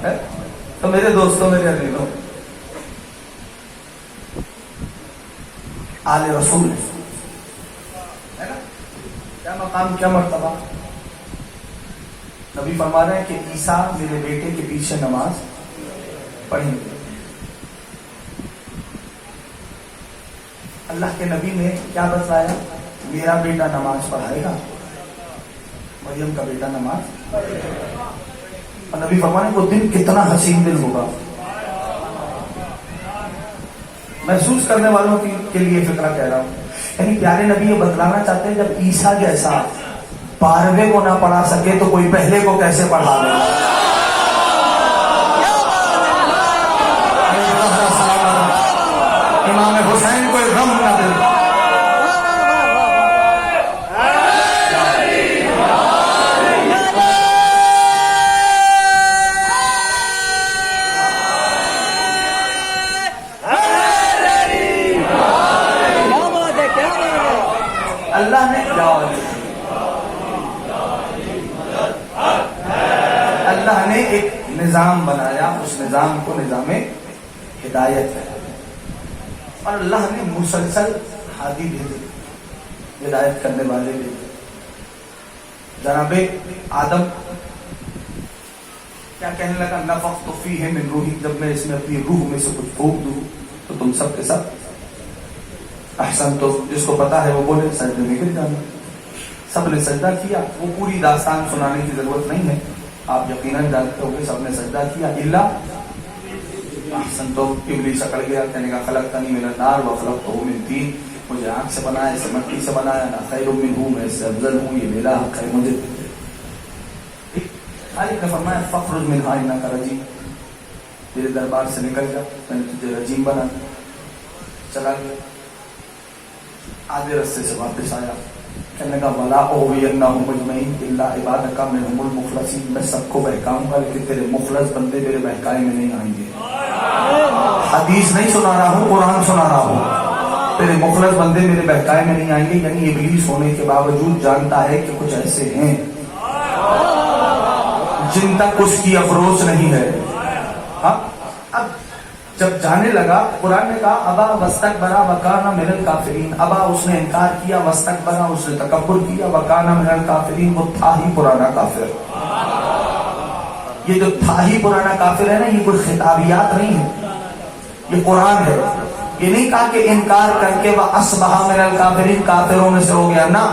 ہے تو میرے دوستوں میرے عزیزوں آل رسول ہے نا، کیا مقام کیا مرتبہ. نبی فرما رہے ہیں کہ عیسیٰ میرے بیٹے کے پیچھے نماز پڑھیں گے. اللہ کے نبی نے کیا بتایا؟ میرا بیٹا نماز پڑھائے گا، مریم کا بیٹا نماز پڑھے گا. اور نبی فرما رہے ہیں وہ دن کتنا حسین دن ہوگا. محسوس کرنے والوں کے لیے فکرہ کہہ رہا ہوں. یعنی پیارے نبی یہ بتلانا چاہتے ہیں جب عیسیٰ جیسا 12ویں کو نہ پڑھا سکے تو کوئی پہلے کو کیسے پڑھا دے گا. امام حسین کو غم نہ دے. اللہ نے ایک نظام بنایا، اس نظام کو نظام ہدایت ہے. اور اللہ نے مسلسل ہادی بھیجے، ہدایت کرنے والے بھیجے. جناب آدم کیا کہنے لگا؟ نفخت فیہ من روحی، جب میں اس میں اپنی روح میں سے کچھ پھونک دوں تو تم سب کے سب احسن. تو جس کو پتا ہے وہ بولے سجدے میں گر جانا. سب نے سجدہ کیا. وہ پوری داستان سنانے کی ضرورت نہیں ہے، آپ یقیناً جانتے ہو کہ سب نے سجدہ کیا الا احسن. تو ابلیس اکڑ گیا، کہنے کا خلقتنی من النار وخلقتہ من طین، مجھے آنکھ سے بنایا، اسے مٹی سے بنایا، انا خیر منہ، میں اس سے افضل ہوں، یہ میرا حق ہے مجھے. خالق نے فرمایا فخرج منہا انک رجیم، میرے دربار سے نکل جا، میں نے تجھے رجیم بنا. چلا گیا، آدھے رستے سے واپس آیا، کہنے کا ولا اغوینہم اجمعین الا عبادک منہم المخلصین، میں سب کو بہکاؤں گا لیکن تیرے مخلص بندے میرے بہکائے میں نہیں آئیں گے. حدیث نہیں سنا رہا ہوں، قرآن سنا رہا ہوں. تیرے مخلص بندے میرے بہکائے میں نہیں آئیں گے. یعنی ابلیس ہونے کے باوجود جانتا ہے کہ کچھ ایسے ہیں جن تک اس کی اپروچ نہیں ہے. ہاں اب جب جانے لگا، قرآن نے کہا ابا واستکبر وکان من الکافرین، ابا اس نے انکار کیا، واستکبر اس نے تکبر کیا، وکان من الکافرین وہ تھا ہی پرانا کافر. یہ جو تھا ہی پرانا کافر ہے نا، یہ کوئی خطابیات نہیں ہے، یہ قرآن ہے. یہ نہیں کہا کہ انکار کر کے وہ اصبح من الکافرین، کافروں میں سے ہو گیا، نہ،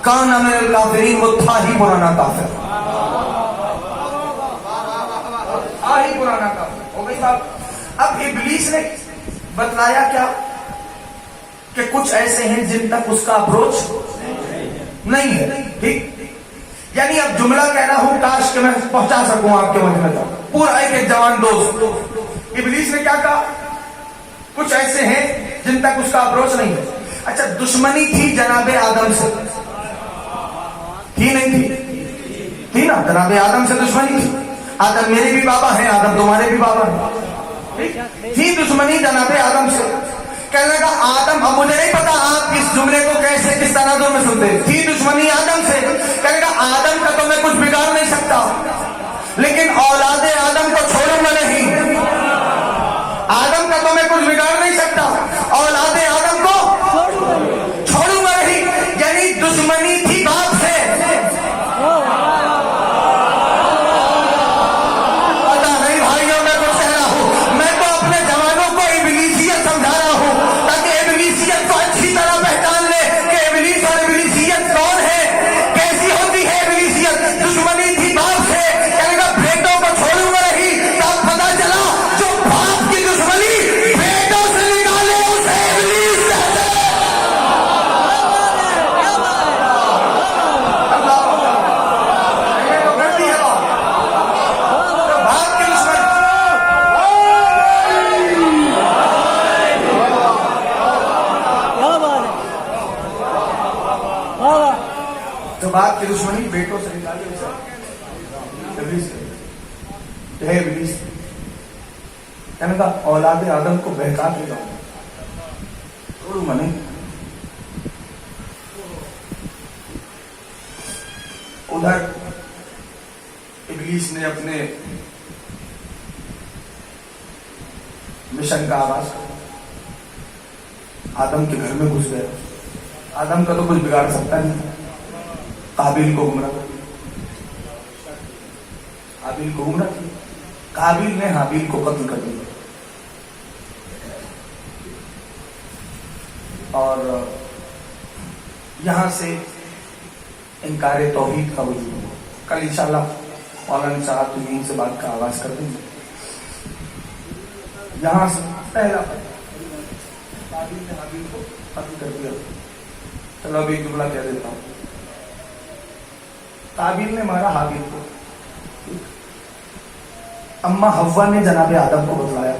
کان من الکافرین وہ تھا ہی پرانا کافر، تھا ہی پرانا کافر ہو گئی صاحب. اب ابلیس نے بتلایا کیا کہ کچھ ایسے ہیں جن تک اس کا اپروچ نہیں ہے. ٹھیک، یعنی اب جملہ کہہ رہا ہوں کاش کہ میں پہنچا سکوں آپ کے مجمع تک، پورا ایک جوان دوست. ابلیس نے کیا کہا؟ کچھ ایسے ہیں جن تک اس کا اپروچ نہیں ہے. اچھا، دشمنی تھی جناب آدم سے، تھی نہیں تھی؟ تھی نا، جناب آدم سے دشمنی تھی. آدم میرے بھی بابا ہیں، آدم تمہارے بھی بابا ہیں. تھی دشمنی جناب آدم سے. کہنے لگا آدم، اب مجھے نہیں پتا آپ اس جملے کو کیسے کس تناظر میں سنتے. تھی دشمنی آدم سے. کہنے لگا آدم کا تو میں کچھ بگاڑ نہیں سکتا، لیکن اولاد آدم کو چھوڑوں گا نہیں. آدم کا تو میں کچھ بگاڑ نہیں سکتا، اولاد آدم کو چھوڑوں گا نہیں. یعنی دشمنی تھی باپ سے. باپ کی دشمنی بیٹوں سے نکالی ہے ابلیس. کہنے کا اولاد آدم کو بہکا کے جاؤں گا، چھوڑوں گا نہیں. ادھر ابلیس نے اپنے مشن کا آغاز کر، آدم کے گھر میں گھس گیا. آدم کا تو کچھ بگاڑ سکتا نہیں، قابیل کو گمراہ کر، حابیل کو گمراہ کیا. قابیل نے حابیل کو قتل کر دیا. اور یہاں سے انکار توحید کا وجود ہوا. کل انشاءاللہ مولانا صاحب تمہیں سے بات کا آغاز کر دیں گے. یہاں سے پہلا قابیل نے حابیل کو قتل کر دیا. چلو ابھی جملہ کہہ دیتا ہوں. قابیل نے مارا حابیل کو. اما حوا نے جناب آدم کو بتلایا.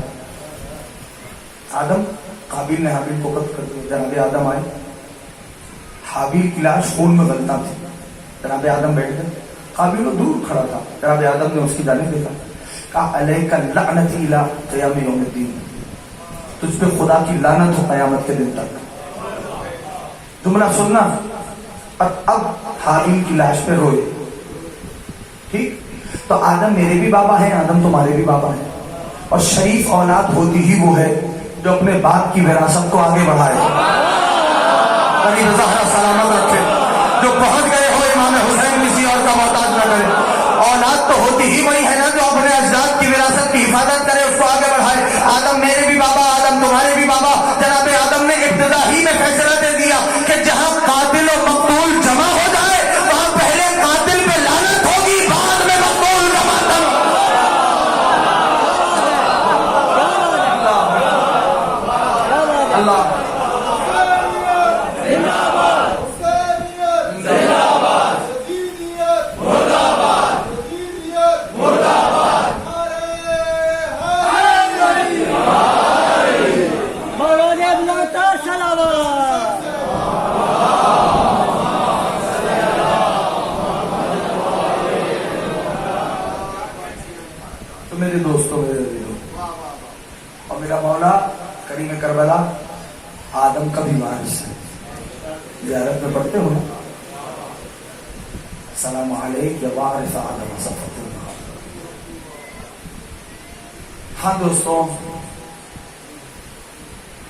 آدم قابیل نے حابیل کو قتل کر دیا. جناب آدم آئے، حابیل کی لاش خون میں غلطہ تھی. جناب آدم بیٹھ گئے. قابیل وہ دور کھڑا تھا. جناب آدم نے اس کی جانب دیکھا، کہا علیک اللعنۃ الی قیام یوم الدین، تجھ پہ خدا کی لعنت ہو قیامت کے دن تک. جملہ سننا. اب حابیل کی لاش پہ روئے. ٹھیک، تو آدم میرے بھی بابا ہیں، آدم تمہارے بھی بابا ہیں. اور شریف اولاد ہوتی ہی وہ ہے جو اپنے باپ کی وراثت کو آگے بڑھائے. غریب زہرا سلامت رکھے. جو پہنچ گئے ہو امام حسین کسی اور کا محتاج نہ کرے. اولاد تو ہوتی ہی وہی ہے نا جو اپنے اجداد کی وراثت کی حفاظت کرے، اس کو آگے بڑھائے. آدم میرے بھی بابا، آدم تمہارے بھی بابا. جناب آدم نے ابتدا ہی میں فیصلہ دے دیا کہ جہاں قاتل و مقتول جمع ہو جائے وہاں پہلے قاتل پہ لعنت ہوگی، بعد میں مقتول کا ماتم. اللہ میرے دوستوں، میرے عزیزوں، اور میرا مولا کریم کربلا آدم کا بھی وارث ہے. زیارت میں پڑھتے ہو نا، السلام علیک یا وارث آدم صفۃ اللہ. ہاں دوستوں،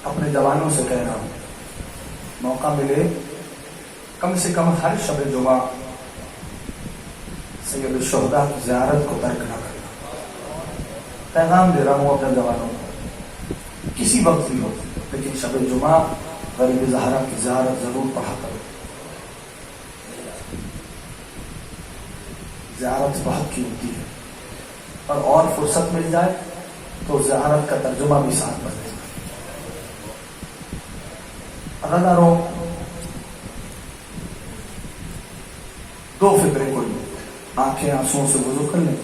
اپنے جوانوں سے کہہ رہا ہوں، موقع ملے کم سے کم ہر شب جمعہ سید الشہداء کی زیارت کو ترک نہ کرنا. پیغام دے رہا ہوں اپنے جوانوں کو، کسی وقت بھی ہو، لیکن شب جمعہ غریب زہرا کی زیارت ضرور پڑھا کرو. زیارت بہت قیمتی ہے، اور فرصت مل جائے تو زیارت کا ترجمہ بھی ساتھ پڑھ دیں. عزاداروں، دو فکریں کوئی آنکھیں آنسوؤں سے وضو کر لیں،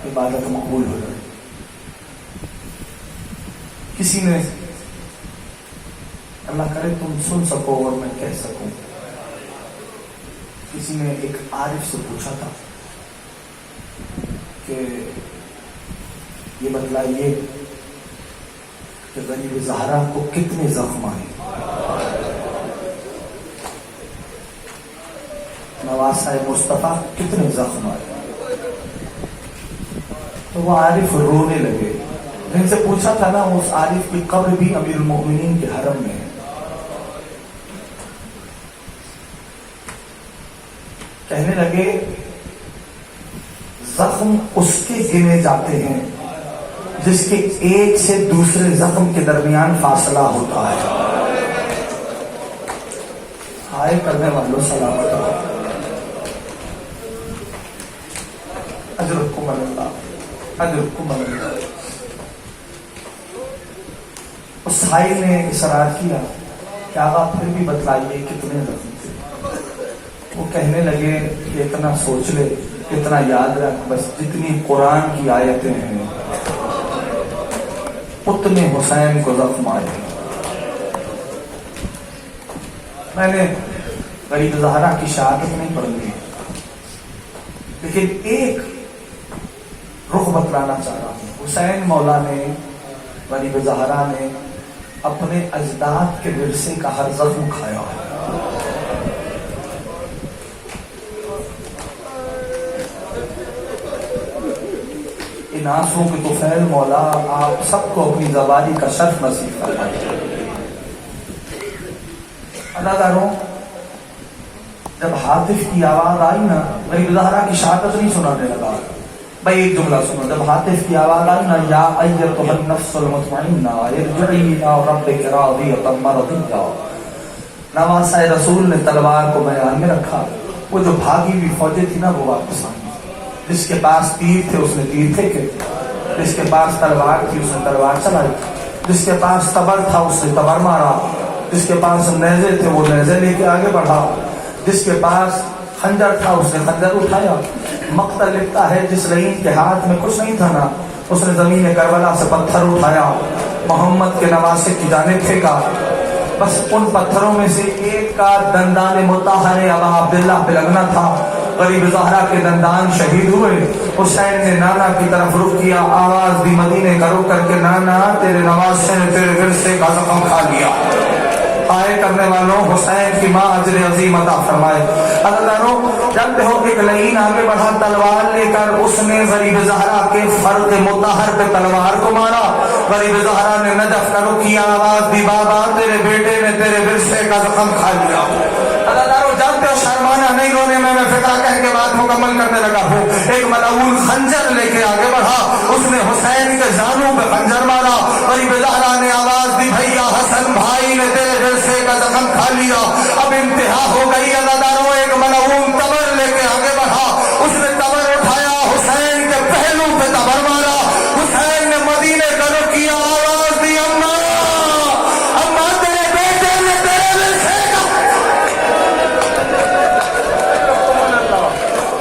عبادت مقبول ہو جائے. کسی نے، اللہ کرے تم سن سکو اور میں کہہ سکوں، کسی نے ایک عارف سے پوچھا تھا کہ یہ بتلائیے کہ غریب زہرا کو کتنے زخم آئے. نواسہ مصطفیٰ کتنے زخم آئے. تو وہ عارف رونے لگے. جن سے پوچھا تھا نا، اس عارف کی قبر بھی امیر المؤمنین کے حرم میں ہے. کہنے لگے زخم اس کے گنے جاتے ہیں جس کے ایک سے دوسرے زخم کے درمیان فاصلہ ہوتا ہے. ہائے کرنے والوں سلامت ہو. اجرکم اللہ، اجرکم اللہ. اس سائل نے اصرار کیا کہ آقا پھر بھی بتلائیے کتنے زخم تھے. وہ کہنے لگے کہ اتنا سوچ لے، اتنا یاد رکھ، بس جتنی قرآن کی آیتیں ہیں اتنے حسین کو زخم آئے. میں نے غریب زہرا کی شہادت نہیں پڑھ لی، لیکن ایک رخ بتلانا چاہ رہا ہوں. حسین مولا نے، غریب زہرا نے اپنے اجداد کے ورثے کا ہر زخم کھایا. ان آنسوں کے طفیل مولا آپ سب کو اپنی زبانی کا شرف نصیب فرمائے۔ اللہ داروں، جب حاطف کی آواز آئی نا، غریب زہرا کی شہادت نہیں سنانے لگا بھائی، ایک جملہ سنو، جب حاطف کی آواز آئی نا، یا ایتھا النفس المطمئنہ ارجعی الی ربک راضیۃ مرضیہ، نواسہ رسول نے تلوار کو میدان میں رکھا، وہ جو بھاگی ہوئی فوجیں تھی نا وہ واپس آئی، جس کے پاس تیر تھے اس نے تیر پھینکے، جس کے پاس تلوار تھی اس نے تلوار چلائی، جس کے پاس تبر تھا اس نے تبر مارا، جس کے پاس نیزے تھے وہ نیزے لے کے آگے بڑھا، جس کے پاس خنجر تھا اس نے خنجر اٹھایا۔ مقتل لکھتا ہے جس لعین کے ہاتھ میں کچھ نہیں تھا نا، اس نے زمین کربلا سے پتھر اٹھایا، محمد کے نواسے کی جانب پھینکا، بس ان پتھروں میں سے ایک کا دندان مطہر ابا عبداللہ پہ لگنا تھا، غریب زہرا کے دندان شہید ہوئے۔ حسین نے نانا کی طرف رخ کیا، آواز دی مدینے کا رخ کر کے، نانا تیرے نواسے نے تیرے ورثے کا زخم کھا لیا۔ آئے کرنے والوں، حسین کی ماں اجر عظیم عطا فرمائے۔ اللہ جانتے ہو ایک لعین آگے بڑھا تلوار لے کر، اس نے غریب زہرا کے فرق مطہر پہ تلوار کو مارا، غریب زہرا نے نجف کا رخ کیا، آواز دی بابا تیرے بیٹے نے تیرے ورثے کا زخم کھا لیا۔ اللہ جانتے ہو شرمانا نہیں، رونے میں فقہ کہہ کے بات مکمل کرنے لگا ہوں۔ ایک ملعون خنجر لے کے آگے بڑھا، اس نے حسین کے زانوں پہ خنجر مارا، غریب زہرا نے آواز دی بھیا حسن بھائی نے تیرے ورثے کا زخم کھا لیا۔ اب انتہا ہو گئی، اللہ داروں ایک ملعون تبر لے کے آگے بڑھا، اس نے تبر اٹھایا، حسین کے پہلو پہ تبر مارا، حسین نے مدینے کا رخ کیا، آواز دی اماں اماں تیرے بیٹے نے تیرے ورثے کا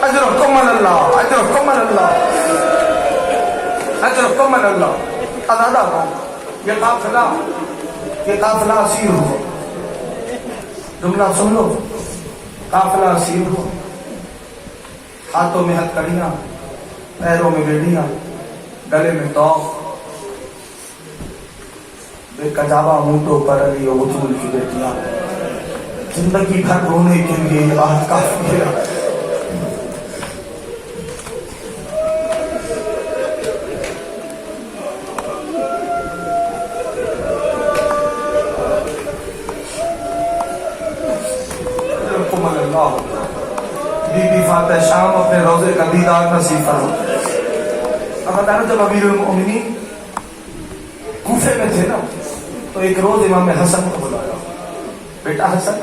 اجرکم اللہ اجرکم اللہ اجرکم اللہ۔ اللہ داروں یہ قافلہ اسیر ہو، جملہ سن لو، قافلہ اسیر ہو، ہاتھوں میں ہتھکڑیاں، پیروں میں بیڑیاں، گلے میں توق، بے کجاوا اونٹوں پر علی و بطول کی بیٹیاں، زندگی بھر رونے کے لیے یہ بات کافی ہے۔ بی بی فاتح شام اپنے روزے کا دیدار نصیب فرمائے۔ اب بتانا جب امیر المؤمنین کوفے میں تھے نا، تو ایک روز امام حسن کو بلایا، بیٹا حسن،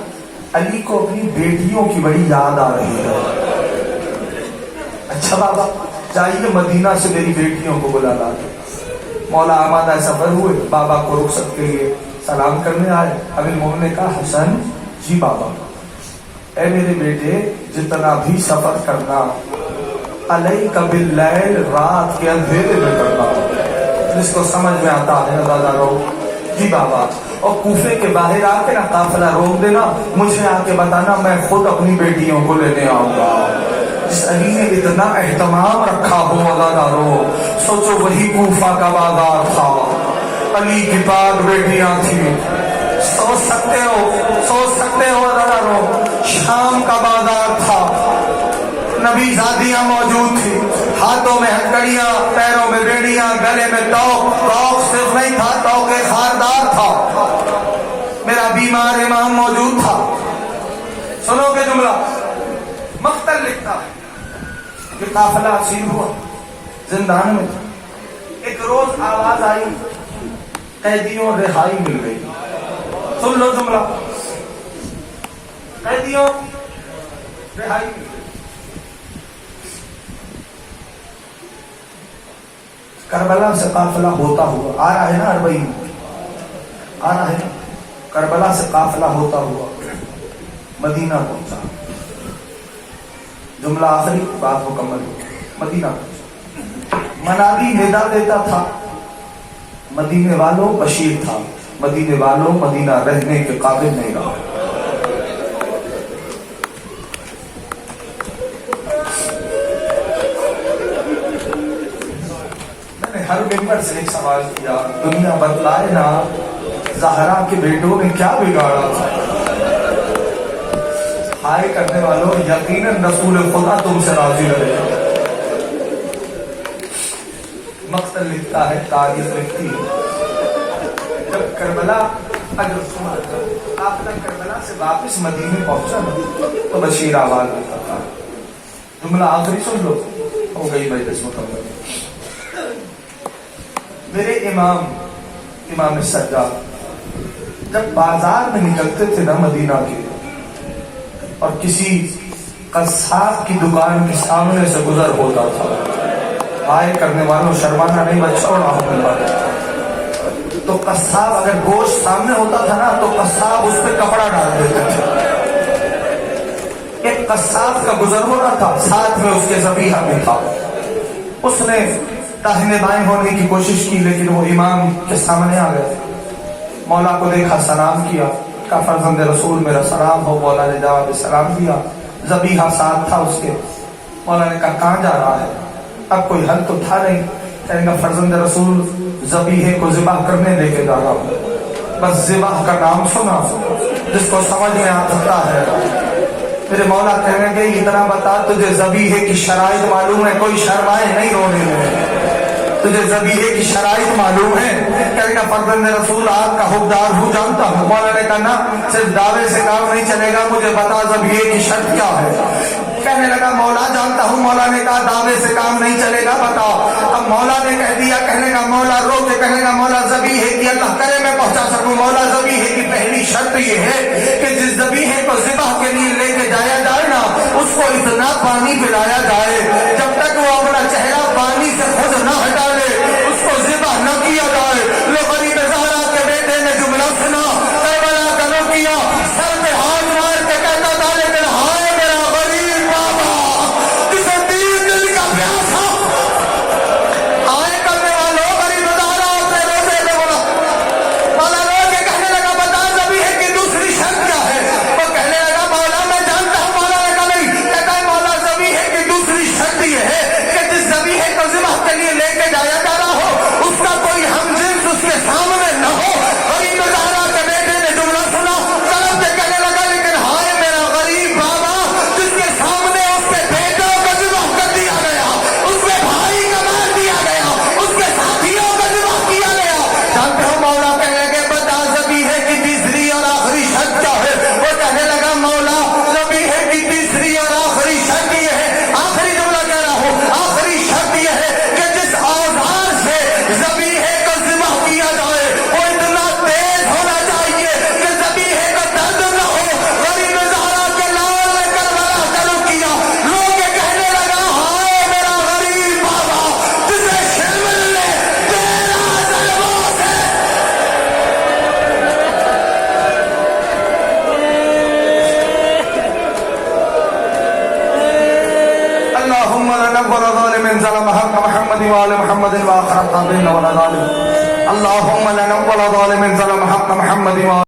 علی کو اپنی بیٹیوں کی بڑی یاد آ رہی ہے۔ اچھا بابا جائیے مدینہ سے میری بیٹیوں کو بلا لاتے۔ مولا آمادہ سفر ہوئے، بابا کو رخصت کے لیے سلام کرنے آئے۔ امیر المؤمنین نے کہا حسن جی بابا، اے میرے بیٹے جتنا بھی سفر کرنا، علیک باللیل، رات کے اندھیرے میں کرنا، جس کو سمجھ میں آتا ہے دادا رو جی بابا، اور کوفے کے باہر آ کے نا قافلہ روک دینا، مجھے آ کے بتانا، میں خود اپنی بیٹیوں کو لینے آؤں گا۔ جس علی نے اتنا اہتمام رکھا ہو دادا رو، سوچو وہی کوفہ کا بازار تھا، علی کی پاک بیٹیاں تھیں۔ سوچ سکتے ہو دادا رو، شام کا بازار تھا، نبی زادیاں موجود تھی، ہاتھوں میں ہتھکڑیاں، پیروں میں بیڑیاں، گلے میں توق صرف نہیں تھا، توق خاردار تھا، میرا بیمار امام موجود تھا۔ سنو کہ جملہ مقتل لکھتا ہے کہ قافلہ اسیر ہوا، زندان میں تھا، ایک روز آواز آئی، قیدیوں رہائی مل گئی۔ سن لو جملہ، قیدیوں رہائی مل گئی۔ کربلا سے قافلہ ہوتا ہوا آ رہا ہے نا، اربعین آ رہا ہے نا، کربلا سے قافلہ ہوتا ہوا مدینہ پہنچا۔ جملہ آخری، بات مکمل ہو، مدینہ پہنچا۔ منادی ندا دیتا تھا، مدینے والوں بشیر تھا، مدینے والوں مدینہ رہنے کے قابل نہیں رہا۔ میں نے ہر ممبر سے ایک سوال کیا، دنیا بتلائے نا زہرا کے بیٹوں نے کیا بگاڑا تھا؟ ہائے کرنے والوں، یقیناً رسول خدا تم سے راضی رہے۔ مقتل لکھتا ہے، تاریخ لکھتی ہے، جب کربلا آپ کربلا سے واپس مدینے پہنچا تو بشیر آواز ہوتا تھا، جملہ آخری سن لو، ہو گئی مجلس مکمل۔ میرے امام سجاد جب بازار میں نکلتے تھے نا مدینہ کے، اور کسی قصاب کی دکان کے سامنے سے گزر ہوتا تھا، آئے کرنے والوں شرمانا نہیں بچہ تو قصاب اگر گوشت سامنے ہوتا تھا نا تو قصاب اس پہ کپڑا ڈال دیتے تھے۔ ایک قصاب کا گزر ہو رہا تھا، ساتھ میں اس کے ذبیحہ بھی تھا، اس نے داہنے بائیں ہونے کی کوشش کی لیکن وہ امام کے سامنے آ گئے، مولا کو دیکھا، سلام کیا، کہا فرزند رسول میرا سلام ہو، مولا نے جواب سلام دیا، ذبیحہ ساتھ تھا اس کے۔ مولا نے کہا کہاں جا رہا ہے؟ اب کوئی حل تو تھا نہیں، کہنے کا فرزند رسول ذبیحے کو ذبح کرنے لے کے جا رہا ہوں، بس ذبح کا نام سنا جس کو سمجھ میں آ سکتا ہے۔ میرے مولا کہنے کے اتنا بتا، تجھے ذبیحے کی شرائط معلوم ہے؟ کوئی شرمائے نہیں رونے میں، تجھے ذبیحے کی شرائط معلوم ہے؟ کہنے کا فرزند رسول آپ کا حکمدار ہوں، جانتا ہوں۔ مولا نے کہا نا صرف دعوے سے کام نہیں چلے گا، مجھے بتا ذبیحے کی شرط کیا ہے؟ کہنے لگا مولا جانتا ہوں۔ مولا نے کہا دعوے سے کام نہیں چلے گا، بتاؤ۔ اب مولا نے کہہ دیا، کہنے کا مولا رو کے کہنے کا مولا ذبیحے کی اللہ کرے میں پہنچا سکوں، مولا ذبیحے کی پہلی شرط یہ ہے کہ جس ذبیحے کو ذبح کے لیے لے کے جایا جائے نا اس کو اتنا پانی پلایا جائے جب تک وہ اپنا چہرہ پانی سے خود نہ ہٹا لے، اس کو ذبح نہ کیا جائے۔ لو غریب زہرا کے بیٹے نے جملہ سنا، کربلا کا روکیا، سر پہ ہاتھ مار کے کہتا تھا لیکن ہائے میرا غریب بابا جسے تین دل کا پیاسا آئے کرنے والوں، غریب زہرا اپنے روزے میں بولا، مولا رو کے کہنے لگا بتا ذبیحے کی دوسری شرط کیا ہے؟ وہ کہنے لگا مولا میں جانتا ہوں۔ مولا نے کہا نہیں، کہتا ہے مولا ذبیحے کی دوسری شرط یہ ہے کہ جس ذبیحے کو ذبح کے لیے لے کے جایا جا رہا ہو اس کا کوئی ہم جنس اس کے سامنے نہ ہو۔ غریب زہرا کے بیٹے نے جملہ سنا، طرف سے کہنے لگا لیکن ہائے میرا غریب بابا جس کے سامنے اس کے بیٹوں کو ذبح کر دیا گیا، اس کے بھائی کو مار دیا گیا، اس کے ساتھیوں کو ذبح کیا گیا۔ جانتے ہو مولا کہنے لگے بتا ذبیحے کی تیسری اور آخری شرط کیا ہے؟ وہ کہنے لگا مولا ذبیحے کی تیسری اور آخری شرط یہ ہے، آخری جملہ کہہ رہا ہوں، آخری شرط یہ ہے کہ جس اوزار سے ذبیحے کو ذبح کیا جائے وہ اتنا تیز ہونا چاہیے کہ ذبیحے کا درد نہ ہو۔ غریب زہرا کے لال نے کربلا شروع کیا، رو کے کہنے لگا ہائے میرا غریب بابا جسے شمل نے تیرا ضربوں سے اللهم لنور ظالم ظلم حق محمد وآل محمد وآخر الطابين ولا ظالم، اللهم لنور ظالم ظلم حق محمد وآل